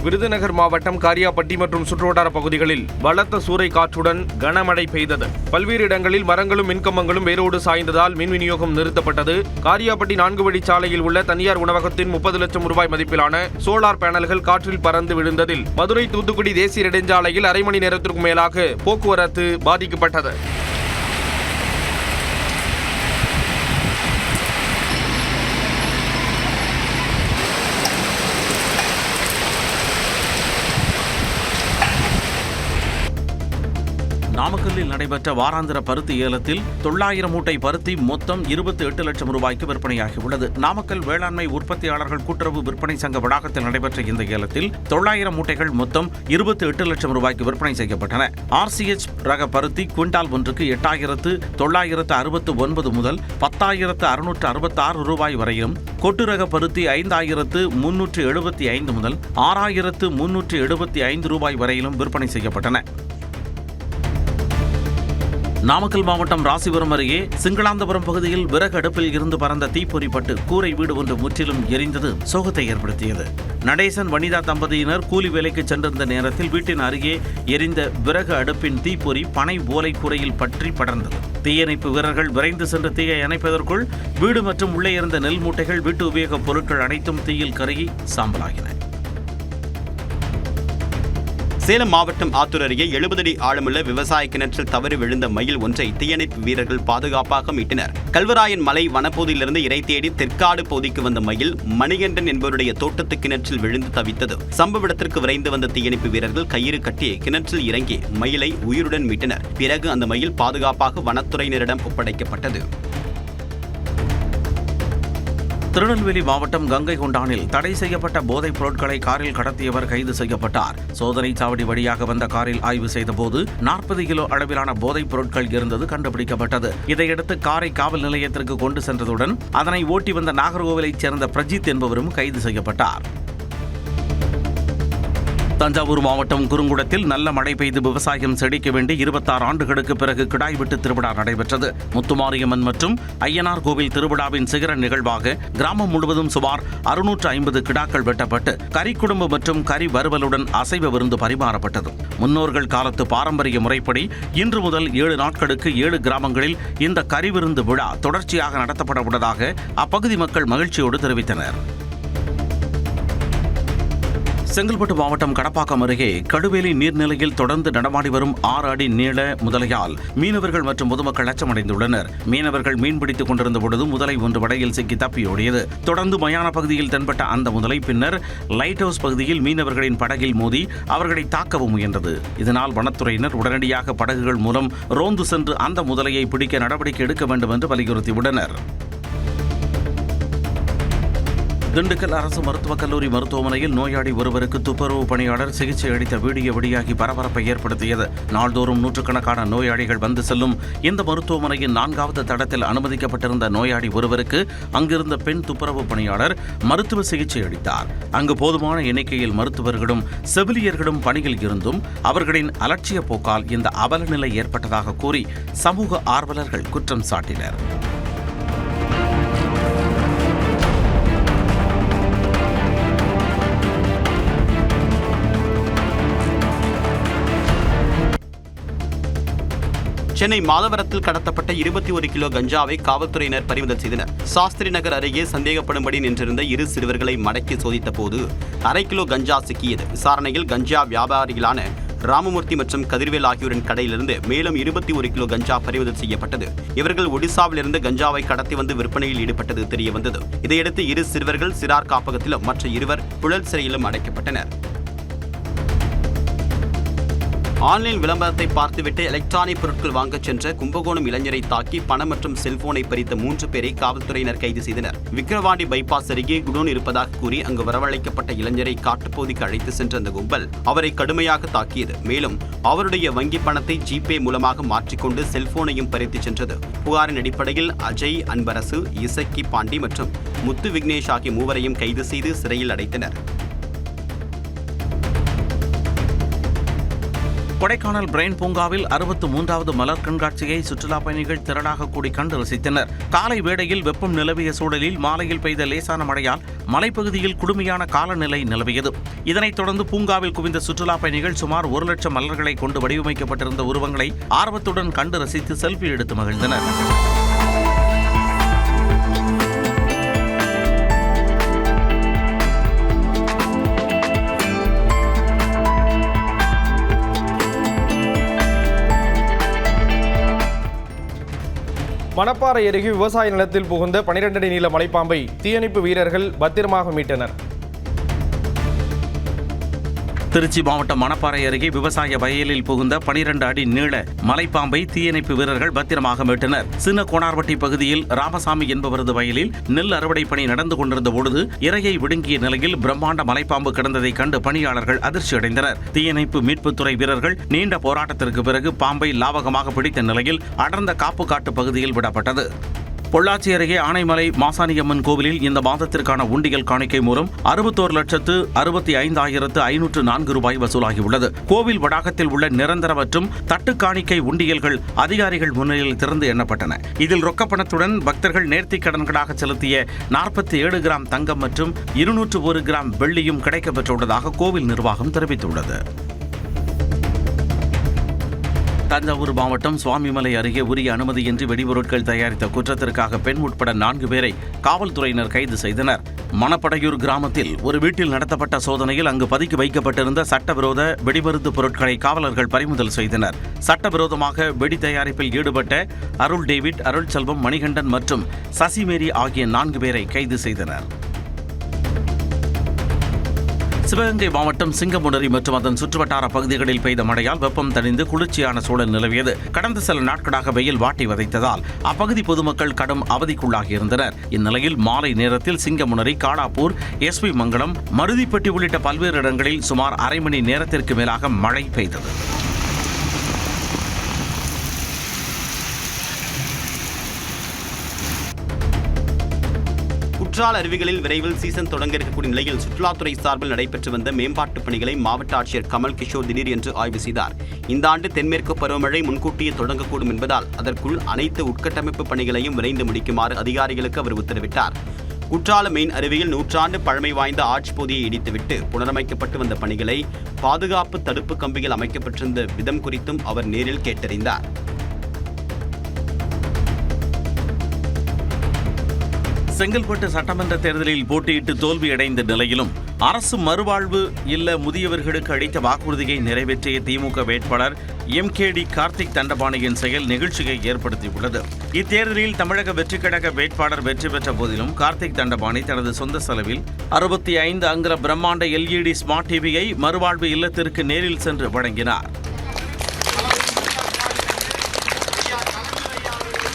விருதுநகர் மாவட்டம் காரியாபட்டி மற்றும் சுற்றுவட்டார பகுதிகளில் பலத்த சூறை காற்றுடன் கனமழை பெய்தது. பல்வேறு இடங்களில் மரங்களும் மின்கம்பங்களும் வேரோடு சாய்ந்ததால் மின் விநியோகம் நிறுத்தப்பட்டது. காரியாபட்டி 4 வழிச்சாலையில் உள்ள தனியார் உணவகத்தின் 30 லட்சம் ரூபாய் மதிப்பிலான சோலார் பேனல்கள் காற்றில் பறந்து விழுந்ததில் மதுரை தூத்துக்குடி தேசிய நெடுஞ்சாலையில் அரை மணி நேரத்திற்கும் மேலாக போக்குவரத்து பாதிக்கப்பட்டது. நாமக்கல்லில் நடைபெற்ற வாராந்திர பருத்தி ஏலத்தில் 900 மூட்டை பருத்தி மொத்தம் 28 லட்சம் ரூபாய்க்கு விற்பனையாகியுள்ளது. நாமக்கல் வேளாண்மை உற்பத்தியாளர்கள் கூட்டுறவு விற்பனை சங்க வளாகத்தில் நடைபெற்ற இந்த ஏலத்தில் 900 மூட்டைகள் மொத்தம் 28 லட்சம் ரூபாய்க்கு விற்பனை செய்யப்பட்டன. RCH ரக பருத்தி குவிண்டால் ஒன்றுக்கு 8,969 முதல் 10,666 ரூபாய் வரையிலும், கொட்டு ரக பருத்தி 5,375 முதல் 6,375 ரூபாய் வரையிலும் விற்பனை செய்யப்பட்டன. நாமக்கல் மாவட்டம் ராசிபுரம் அருகே சிங்களாந்தபுரம் பகுதியில் விறகு அடுப்பில் இருந்து பறந்த தீப்பொறிப்பட்டு கூரை வீடு ஒன்று முற்றிலும் எரிந்தது சோகத்தை ஏற்படுத்தியது. நடேசன் வனிதா தம்பதியினர் கூலி வேலைக்கு சென்றிருந்த நேரத்தில் வீட்டின் அருகே எரிந்த விறகு அடுப்பின் தீப்பொறி பனை ஓலை கூரையில் பற்றி படர்ந்தது. தீயணைப்பு வீரர்கள் விரைந்து சென்று தீயை அணைப்பதற்குள் வீடு மற்றும் உள்ளே இருந்த நெல் மூட்டைகள், வீட்டு உபயோகப் பொருட்கள் அனைத்தும் தீயில் கருகி சாம்பலாகின. சேலம் மாவட்டம் ஆத்தூர் அருகே 70 அடி ஆழமுள்ள விவசாய கிணற்றில் தவறி விழுந்த மயில் ஒன்றை தீயணைப்பு வீரர்கள் பாதுகாப்பாக மீட்டனர். கல்வராயன் மலை வனப்பகுதியிலிருந்து இறை தேடி தெற்காடு பகுதிக்கு வந்த மயில் மணிகண்டன் என்பவருடைய தோட்டத்து கிணற்றில் விழுந்து தவித்தது. சம்பவ இடத்திற்கு விரைந்து வந்த தீயணைப்பு வீரர்கள் கயிறு கட்டி கிணற்றில் இறங்கி மயிலை உயிருடன் மீட்டனர். பிறகு அந்த மயில் பாதுகாப்பாக வனத்துறையினரிடம் ஒப்படைக்கப்பட்டது. திருநெல்வேலி மாவட்டம் கங்கை கொண்டானில் தடை செய்யப்பட்ட போதைப் பொருட்களை காரில் கடத்தியவர் கைது செய்யப்பட்டார். சோதனை சாவடி வழியாக வந்த காரில் ஆய்வு செய்தபோது 40 கிலோ அளவிலான போதைப் பொருட்கள் இருந்தது கண்டுபிடிக்கப்பட்டது. இதையடுத்து காரை காவல் நிலையத்திற்கு கொண்டு சென்றதுடன் அதனை ஓட்டி வந்த நாகர்கோவிலைச் சேர்ந்த பிரஜித் என்பவரும் கைது செய்யப்பட்டார். தஞ்சாவூர் மாவட்டம் குறுங்குடத்தில் நல்ல மழை பெய்து விவசாயம் செழிக்க வேண்டி 26 ஆண்டுகளுக்கு பிறகு கிடாய் வெட்டு திருவிழா நடைபெற்றது. முத்துமாரியம்மன் மற்றும் ஐயனார் கோவில் திருவிழாவின் சிகர நிகழ்வாக கிராமம் முழுவதும் சுமார் 650 கிடாக்கள் வெட்டப்பட்டு கறிக்குடும்பு மற்றும் கறி வறுவலுடன் அசைவ விருந்து பரிமாறப்பட்டது. முன்னோர்கள் காலத்து பாரம்பரிய முறைப்படி இன்று முதல் 7 நாட்களுக்கு 7 கிராமங்களில் இந்த கறி விருந்து விழா தொடர்ச்சியாக நடத்தப்பட உள்ளதாக அப்பகுதி மக்கள் மகிழ்ச்சியோடு தெரிவித்தனர். செங்கல்பட்டு மாவட்டம் கடப்பாக்கம் அருகே கடுவேலி நீர்நிலையில் தொடர்ந்து நடமாடி வரும் 6 அடி நீள முதலையால் மீனவர்கள் மற்றும் பொதுமக்கள் அச்சமடைந்துள்ளனர். மீனவர்கள் மீன்பிடித்துக் கொண்டிருந்த பொழுது முதலை ஒன்று வலையில் சிக்கி தப்பியோடியது. தொடர்ந்து மயான பகுதியில் தென்பட்ட அந்த முதலை பின்னர் லைட் ஹவுஸ் பகுதியில் மீனவர்களின் படகில் மோதி அவர்களை தாக்கவும் முயன்றது. இதனால் வனத்துறையினர் உடனடியாக படகுகள் மூலம் ரோந்து சென்று அந்த முதலையை பிடிக்க நடவடிக்கை எடுக்க வேண்டும் என்று வலியுறுத்தியுள்ளனர். திண்டுக்கல் அரசு மருத்துவக் கல்லூரி மருத்துவமனையில் நோயாளி ஒருவருக்கு துப்புரவு பணியாளர் சிகிச்சை அளித்த வீடியோ வெளியாகி பரபரப்பை ஏற்படுத்தியது. நாள்தோறும் நூற்றுக்கணக்கான நோயாளிகள் வந்து செல்லும் இந்த மருத்துவமனையின் 4வது தளத்தில் அனுமதிக்கப்பட்டிருந்த நோயாளி ஒருவருக்கு அங்கிருந்த பெண் துப்புரவு பணியாளர் மருத்துவ சிகிச்சை அளித்தார். அங்கு போதுமான எண்ணிக்கையில் மருத்துவர்களும் செவிலியர்களும் பணியில் இருந்தும் அவர்களின் அலட்சிய போக்கால் இந்த அவலநிலை ஏற்பட்டதாக கூறி சமூக ஆர்வலர்கள் குற்றம் சாட்டினர். சென்னை மாதவரத்தில் கடத்தப்பட்ட 21 கிலோ கஞ்சாவை காவல்துறையினர் பறிமுதல் செய்தனர். சாஸ்திரி நகர் அருகே சந்தேகப்படும்படி நின்றிருந்த 2 சிறுவர்களை மடக்கி சோதித்த போது 1/2 கிலோ கஞ்சா சிக்கியது. விசாரணையில் கஞ்சா வியாபாரிகளான ராமமூர்த்தி மற்றும் கதிர்வேல் ஆகியோரின் கடையிலிருந்து மேலும் 21 கிலோ கஞ்சா பறிமுதல் செய்யப்பட்டது. இவர்கள் ஒடிசாவிலிருந்து கஞ்சாவை கடத்தி வந்து விற்பனையில் ஈடுபட்டது தெரியவந்தது. இதையடுத்து 2 சிறுவர்கள் சிறார் காப்பகத்திலும் மற்ற 2 புழல் சிறையிலும் அடைக்கப்பட்டனர். ஆன்லைன் விளம்பரத்தை பார்த்துவிட்டு எலக்ட்ரானிக் பொருட்கள் வாங்கச் சென்ற கும்பகோணம் இளைஞரை தாக்கி பணம் மற்றும் செல்போனை பறித்த 3 பேரை காவல்துறையினர் கைது செய்தனர். விக்கிரவாண்டி பைபாஸ் அருகே குடோன் இருப்பதாக கூறி அங்கு வரவழைக்கப்பட்ட இளைஞரை காட்டுப்பகுதிக்கு அழைத்து சென்ற அந்த கும்பல் அவரை கடுமையாக தாக்கியது. மேலும் அவருடைய வங்கி பணத்தை ஜிபே மூலமாக மாற்றிக்கொண்டு செல்போனையும் பறித்து சென்றது. புகாரின் அடிப்படையில் அஜய், அன்பரசு, இசக்கி பாண்டி மற்றும் முத்து விக்னேஷ் ஆகிய 3வரையும் கைது செய்து சிறையில் அடைத்தனர். கொடைக்கானல் பிரெயின் பூங்காவில் 63வது மலர் கண்காட்சியை சுற்றுலா பயணிகள் திரளாக கூடி கண்டு ரசித்தனர். காலை வேளையில் வெப்பம் நிலவிய சூழலில் மாலையில் பெய்த லேசான மழையால் மலைப்பகுதியில் குளுமையான காலநிலை நிலவியது. இதனைத் தொடர்ந்து பூங்காவில் குவிந்த சுற்றுலா பயணிகள் சுமார் 1 லட்சம் மலர்களை கொண்டு வடிவமைக்கப்பட்டிருந்த உருவங்களை ஆர்வத்துடன் கண்டு ரசித்து செல்ஃபி எடுத்து மகிழ்ந்தனர். மணப்பாறை அருகே விவசாய நிலத்தில் புகுந்த 12 அடி நீள மலைப்பாம்பை தீயணைப்பு வீரர்கள் பத்திரமாக மீட்டனர். திருச்சி மாவட்டம் மணப்பாறை அருகே விவசாய வயலில் புகுந்த 12 அடி நீள மலைப்பாம்பை தீயணைப்பு வீரர்கள் பத்திரமாக மீட்டனர். சின்ன கோணார்பட்டி பகுதியில் ராமசாமி என்பவரது வயலில் நெல் அறுவடை பணி நடந்து கொண்டிருந்த பொழுது இரையை விழுங்கிய நிலையில் பிரம்மாண்ட மலைப்பாம்பு கிடந்ததை கண்டு பணியாளர்கள் அதிர்ச்சியடைந்தனர். தீயணைப்பு மீட்புத்துறை வீரர்கள் நீண்ட போராட்டத்திற்கு பிறகு பாம்பை லாவகமாக பிடித்த நிலையில் அடர்ந்த காப்புக்காட்டு பகுதியில் விடப்பட்டது. பொள்ளாச்சி அருகே ஆனைமலை மாசாணியம்மன் கோவிலில் இந்த மாதத்திற்கான உண்டியல் காணிக்கை மூலம் 61,65,504 ரூபாய் வசூலாகியுள்ளது. கோவில் வளாகத்தில் உள்ள நிரந்தர மற்றும் தட்டு காணிக்கை உண்டியல்கள் அதிகாரிகள் முன்னிலையில் திறந்து எண்ணப்பட்டன. இதில் ரொக்கப்பணத்துடன் பக்தர்கள் நேர்த்திக் கடன்களாக செலுத்திய 47 கிராம் தங்கம் மற்றும் 201 கிராம் வெள்ளியும் கிடைக்கப்பெற்றுள்ளதாக கோவில் நிர்வாகம் தெரிவித்துள்ளது. தஞ்சாவூர் மாவட்டம் சுவாமிமலை அருகே உரிய அனுமதியின்றி வெடிபொருட்கள் தயாரித்த குற்றத்திற்காக பெண் உட்பட 4 பேரை காவல்துறையினர் கைது செய்தனர். மணப்படையூர் கிராமத்தில் ஒரு வீட்டில் நடத்தப்பட்ட சோதனையில் அங்கு பதுக்கி வைக்கப்பட்டிருந்த சட்டவிரோத வெடிமருந்து பொருட்களை காவலர்கள் பறிமுதல் செய்தனர். சட்டவிரோதமாக வெடி தயாரிப்பில் ஈடுபட்ட அருள் டேவிட், அருள் செல்வம், மணிகண்டன் மற்றும் சசிமேரி ஆகிய 4 பேரை கைது செய்தனர். சிவகங்கை மாவட்டம் சிங்கமுனரி மற்றும் அதன் சுற்றுவட்டார பகுதிகளில் பெய்த மழையால் வெப்பம் தணிந்து குளிர்ச்சியான சூழல் நிலவியது. கடந்த சில நாட்களாக வெயில் வாட்டி வதைத்ததால் அப்பகுதி பொதுமக்கள் கடும் அவதிக்குள்ளாகியிருந்தனர். இந்நிலையில் மாலை நேரத்தில் சிங்கமுனரி, காடாப்பூர், எஸ்பி மங்கலம், மருதிப்பட்டி உள்ளிட்ட பல்வேறு இடங்களில் சுமார் அரை மணி நேரத்திற்கு மேலாக மழை பெய்தது. குற்றால அருவிகளில் விரைவில் சீசன் தொடங்க இருக்கக்கூடிய நிலையில் சுற்றுலாத்துறை சார்பில் நடைபெற்று வந்த மேம்பாட்டுப் பணிகளை மாவட்ட ஆட்சியர் கமல் கிஷோர் திடீர் என்று ஆய்வு செய்தார். இந்த ஆண்டு தென்மேற்கு பருவமழை முன்கூட்டியே தொடங்கக்கூடும் என்பதால் அதற்குள் அனைத்து உட்கட்டமைப்பு பணிகளையும் விரைந்து முடிக்குமாறு அதிகாரிகளுக்கு அவர் உத்தரவிட்டார். குற்றால மெயின் அருவியில் 100 ஆண்டு பழமை வாய்ந்த ஆர்ச் பகுதியை இடித்துவிட்டு புனரமைக்கப்பட்டு வந்த பணிகளை பாதுகாப்பு தடுப்பு கம்பிகள் அமைக்கப்பட்டிருந்த விதம் குறித்தும் அவர் நேரில் கேட்டறிந்தார். செங்கல்பட்டு சட்டமன்ற தேர்தலில் போட்டியிட்டு தோல்வியடைந்த நிலையிலும் அரசு மறுவாழ்வு இல்ல முதியவர்களுக்கு அளித்த வாக்குறுதியை நிறைவேற்றிய திமுக வேட்பாளர் MKD கார்த்திக் தண்டபாணியின் செயல் நிகழ்ச்சியை ஏற்படுத்தியுள்ளது. இத்தேர்தலில் தமிழக வெற்றிக் கழக வேட்பாளர் வெற்றி பெற்ற போதிலும் கார்த்திக் தண்டபாணி தனது சொந்த செலவில் 65 அங்குல பிரம்மாண்ட LED ஸ்மார்ட் டிவியை மறுவாழ்வு இல்லத்திற்கு நேரில் சென்று வழங்கினார்.